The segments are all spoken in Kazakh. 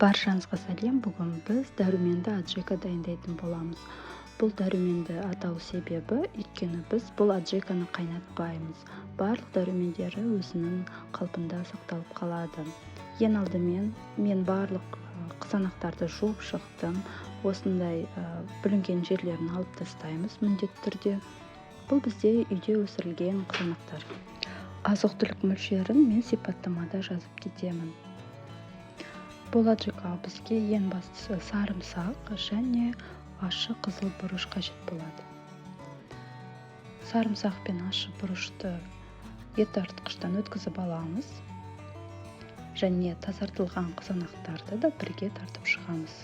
Баршаңызға сәлем. Бүгін біз дәруменді аджика дайындайтын боламыз. Бұл дәруменді атау себебі, өйткені біз бұл аджиканы қайнатпаймыз. Барлық дәрумендері өзінің қалпында сақталып қалады. Ең алдымен мен барлық қызанақтарды жуып шықтым. Осындай бүлінген жерлерін алып тастаймыз міндетті түрде. Бұл бізде үйде өсірілген қызанақтар. Азық-түлік мөлшерін мен сипаттамада жазып кетемін. Бұл аджикаға бізге ең бастысы сарымсақ және ащы қызыл бұрыш қажет болады. Сарымсақ пен ащы бұрышты ет тартқыштан өткізіп аламыз. Және тазартылған қызанақтарды да бірге тартып шығамыз.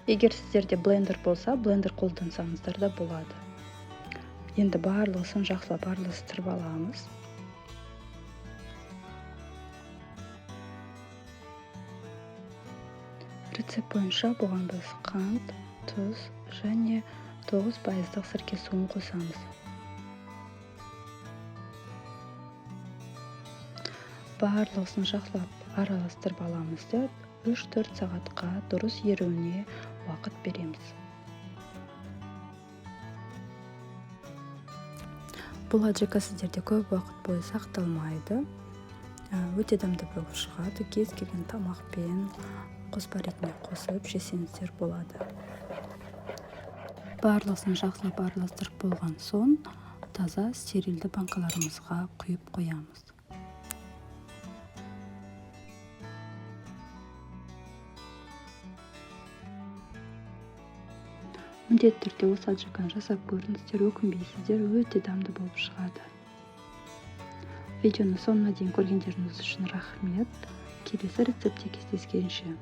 Егер сіздерде блендер болса, блендер қолдансаңыздар да болады. Енді барлығын жақсылап араластырып аламыз. Рецепт бойынша бұған біз қант, тұз және 9% сірке суын қосамыз. Барлығын жақсылап араластырып аламыз да 3-4 сағатқа дұрыс еруіне уақыт береміз. Бұл аджика сіздерде көп уақыт бойы сақталмайды. Өте дәмді болып шығады. Кез келген тамақпен қоспа ретінде қосып жесеңіздер болады. Барлығын жақсылап араластырып болған соң таза стерилді банкаларымызға құйып қоямыз. Міндетті түрде осы аджиканы жасап көріңіздер, өкінбейсіздер, өте дәмді болып шығады. Видеоны соңына дейін көргендеріңіз үшін рахмет. Келесі рецептте кездескенше.